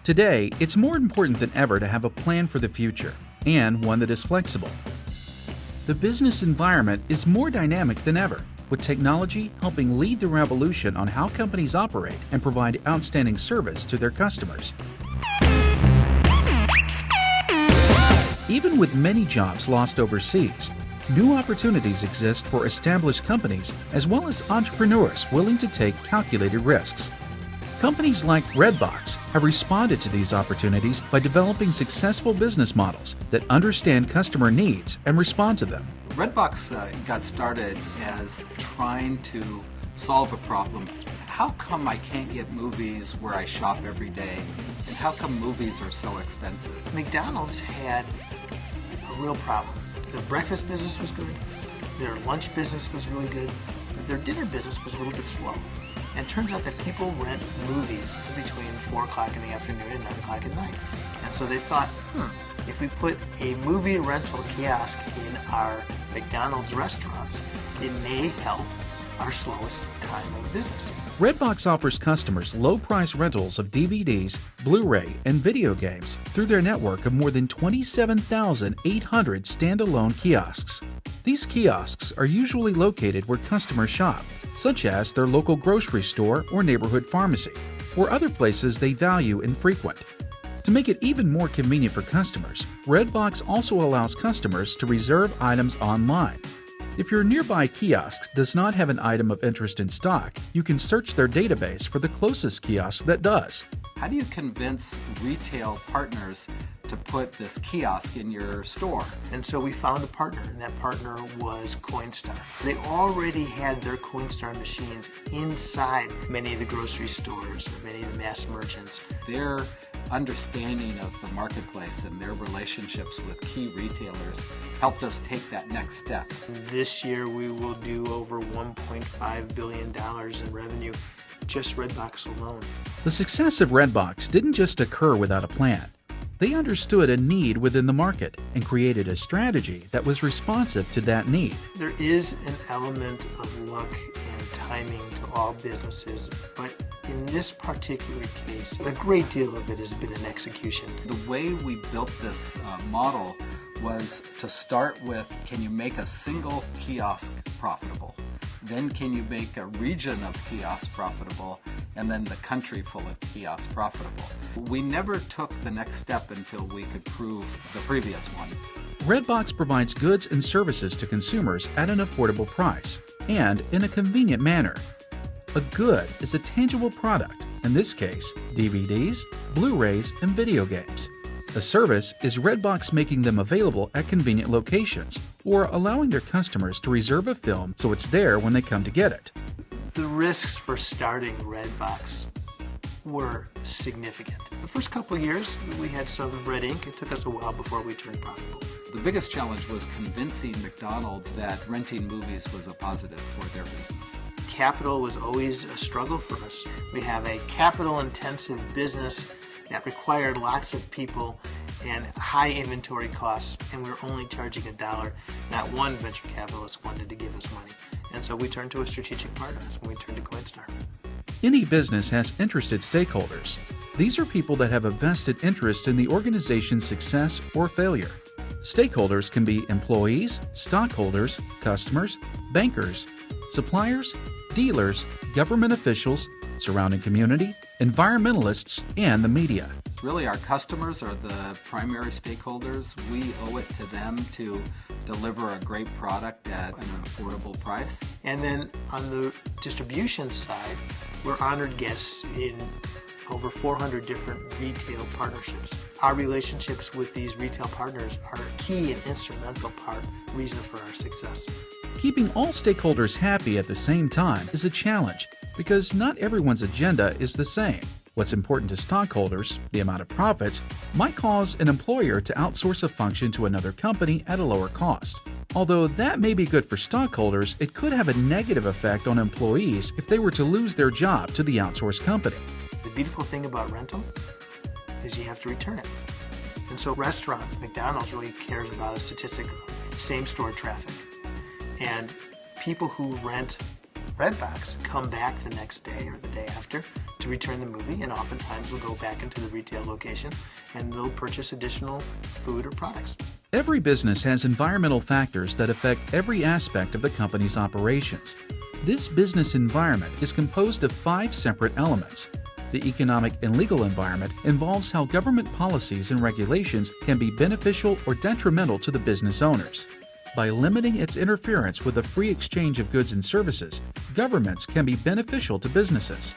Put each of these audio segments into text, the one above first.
Today, it's more important than ever to have a plan for the future, and one that is flexible. The business environment is more dynamic than ever, with technology helping lead the revolution on how companies operate and provide outstanding service to their customers. Even with many jobs lost overseas, new opportunities exist for established companies as well as entrepreneurs willing to take calculated risks. Companies like RedBox have responded to these opportunities by developing successful business models that understand customer needs and respond to them. RedBox got started as trying to solve a problem. How come I can't get movies where I shop every day? And how come movies are so expensive? McDonald's had a real problem. Their breakfast business was good, their lunch business was really good, but their dinner business was a little bit slow. And it turns out that people rent movies between 4 o'clock in the afternoon and 9 o'clock at night. And so they thought, if we put a movie rental kiosk in our McDonald's restaurants, it may help our slowest time of business. RedBox offers customers low-price rentals of DVDs, Blu-ray, and video games through their network of more than 27,800 standalone kiosks. These kiosks are usually located where customers shop, such as their local grocery store or neighborhood pharmacy, or other places they value and frequent. To make it even more convenient for customers, RedBox also allows customers to reserve items online. If your nearby kiosk does not have an item of interest in stock, you can search their database for the closest kiosk that does. How do you convince retail partners to put this kiosk in your store? And so we found a partner, and that partner was Coinstar. They already had their Coinstar machines inside many of the grocery stores, many of the mass merchants. Their understanding of the marketplace and their relationships with key retailers helped us take that next step. This year we will do over $1.5 billion in revenue, just RedBox alone. The success of RedBox didn't just occur without a plan. They understood a need within the market and created a strategy that was responsive to that need. There is an element of luck and timing to all businesses, but in this particular case, a great deal of it has been in execution. The way we built this model was to start with, can you make a single kiosk profitable? Then can you make a region of kiosks profitable? And then the country full of kiosks profitable. We never took the next step until we could prove the previous one. RedBox provides goods and services to consumers at an affordable price and in a convenient manner. A good is a tangible product, in this case, DVDs, Blu-rays, and video games. A service is RedBox making them available at convenient locations or allowing their customers to reserve a film so it's there when they come to get it. The risks for starting RedBox were significant. The first couple of years, we had some red ink. It took us a while before we turned profitable. The biggest challenge was convincing McDonald's that renting movies was a positive for their business. Capital was always a struggle for us. We have a capital-intensive business that required lots of people and high inventory costs, and we were only charging $1. Not one venture capitalist wanted to give us money. And so we turned to a strategic partner. That's when we turned to Coinstar. Any business has interested stakeholders. These are people that have a vested interest in the organization's success or failure. Stakeholders can be employees, stockholders, customers, bankers, suppliers, dealers, government officials, surrounding community, environmentalists, and the media. Really, our customers are the primary stakeholders. We owe it to them to deliver a great product at an affordable price. And then on the distribution side, we're honored guests in over 400 different retail partnerships. Our relationships with these retail partners are a key and instrumental reason for our success. Keeping all stakeholders happy at the same time is a challenge because not everyone's agenda is the same. What's important to stockholders, the amount of profits, might cause an employer to outsource a function to another company at a lower cost. Although that may be good for stockholders, it could have a negative effect on employees if they were to lose their job to the outsourced company. The beautiful thing about rental is you have to return it. And so restaurants, McDonald's really cares about a statistic of same-store traffic. And people who rent RedBox come back the next day or the day after to return the movie, and oftentimes they'll go back into the retail location and they'll purchase additional food or products. Every business has environmental factors that affect every aspect of the company's operations. This business environment is composed of 5 separate elements. The economic and legal environment involves how government policies and regulations can be beneficial or detrimental to the business owners. By limiting its interference with the free exchange of goods and services, governments can be beneficial to businesses.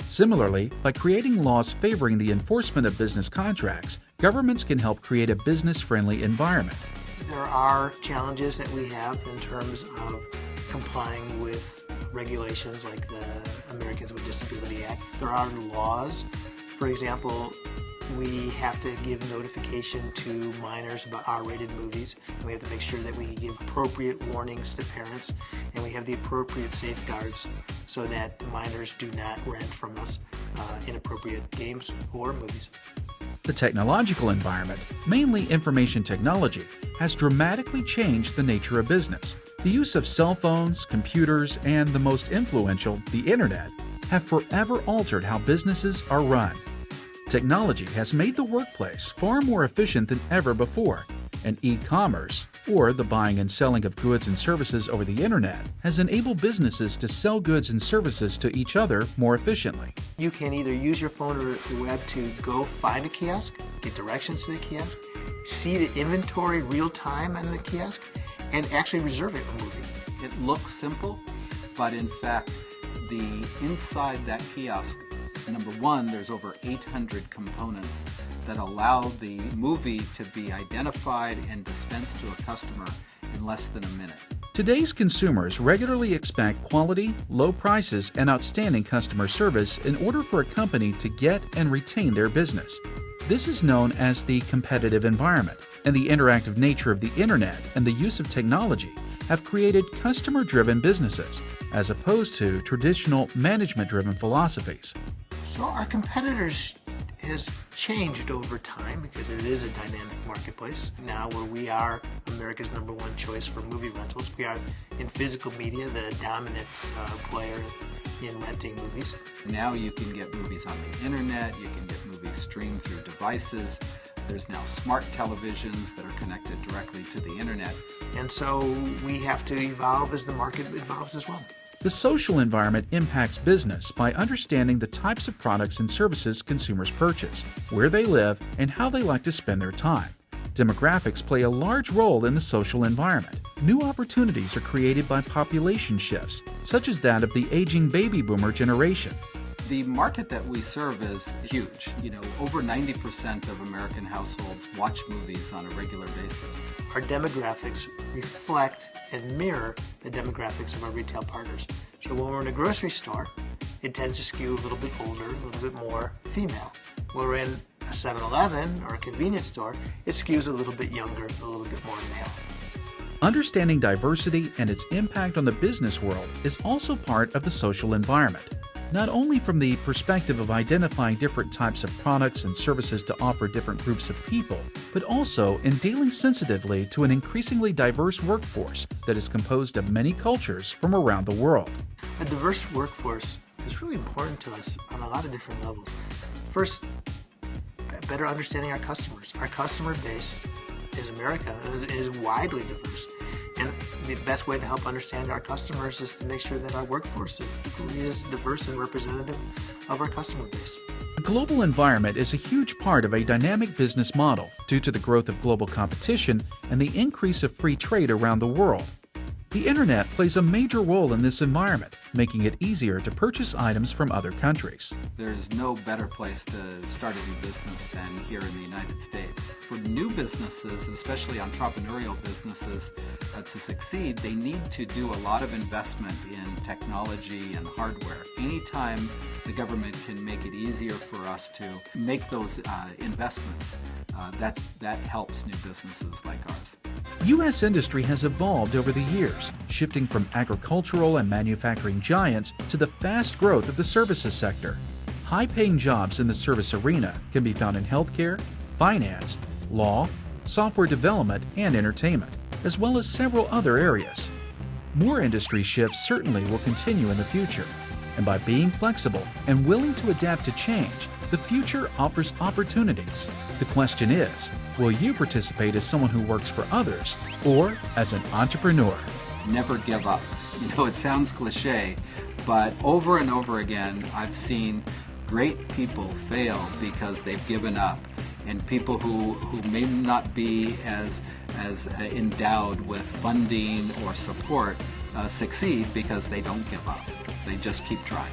Similarly, by creating laws favoring the enforcement of business contracts, governments can help create a business-friendly environment. There are challenges that we have in terms of complying with regulations like the Americans with Disability Act. There are laws. For example, we have to give notification to minors about R-rated movies, and we have to make sure that we give appropriate warnings to parents, and we have the appropriate safeguards so that minors do not rent from us inappropriate games or movies. The technological environment, mainly information technology, has dramatically changed the nature of business. The use of cell phones, computers, and the most influential, the Internet, have forever altered how businesses are run. Technology has made the workplace far more efficient than ever before, and e-commerce, or the buying and selling of goods and services over the Internet, has enabled businesses to sell goods and services to each other more efficiently. You can either use your phone or the web to go find a kiosk, get directions to the kiosk, see the inventory real time on the kiosk, and actually reserve it a movie. It looks simple, but in fact, the inside that kiosk, number one, there's over 800 components that allow the movie to be identified and dispensed to a customer in less than a minute. Today's consumers regularly expect quality, low prices, and outstanding customer service in order for a company to get and retain their business. This is known as the competitive environment, and the interactive nature of the Internet and the use of technology have created customer-driven businesses, as opposed to traditional management-driven philosophies. So our competitors has changed over time because it is a dynamic marketplace. Now where we are America's #1 choice for movie rentals, we are in physical media the dominant player in renting movies. Now you can get movies on the internet, you can get movies streamed through devices. There's now smart televisions that are connected directly to the internet. And so we have to evolve as the market evolves as well. The social environment impacts business by understanding the types of products and services consumers purchase, where they live, and how they like to spend their time. Demographics play a large role in the social environment. New opportunities are created by population shifts, such as that of the aging baby boomer generation. The market that we serve is huge. Over 90% of American households watch movies on a regular basis. Our demographics reflect and mirror the demographics of our retail partners. So when we're in a grocery store, it tends to skew a little bit older, a little bit more female. When we're in a 7-Eleven or a convenience store, it skews a little bit younger, a little bit more male. Understanding diversity and its impact on the business world is also part of the social environment. Not only from the perspective of identifying different types of products and services to offer different groups of people, but also in dealing sensitively to an increasingly diverse workforce that is composed of many cultures from around the world. A diverse workforce is really important to us on a lot of different levels. First, better understanding our customers. Our customer base is America, is widely diverse. And the best way to help understand our customers is to make sure that our workforce is equally as diverse and representative of our customer base. A global environment is a huge part of a dynamic business model due to the growth of global competition and the increase of free trade around the world. The Internet plays a major role in this environment, making it easier to purchase items from other countries. There's no better place to start a new business than here in the United States. For new businesses, especially entrepreneurial businesses, to succeed, they need to do a lot of investment in technology and hardware. Anytime the government can make it easier for us to make those investments, that helps new businesses like ours. U.S. industry has evolved over the years, shifting from agricultural and manufacturing giants to the fast growth of the services sector. High-paying jobs in the service arena can be found in healthcare, finance, law, software development, and entertainment, as well as several other areas. More industry shifts certainly will continue in the future, and by being flexible and willing to adapt to change, the future offers opportunities. The question is, will you participate as someone who works for others or as an entrepreneur? Never give up. You know, it sounds cliche, but over and over again, I've seen great people fail because they've given up, and people who may not be as endowed with funding or support succeed because they don't give up. They just keep trying.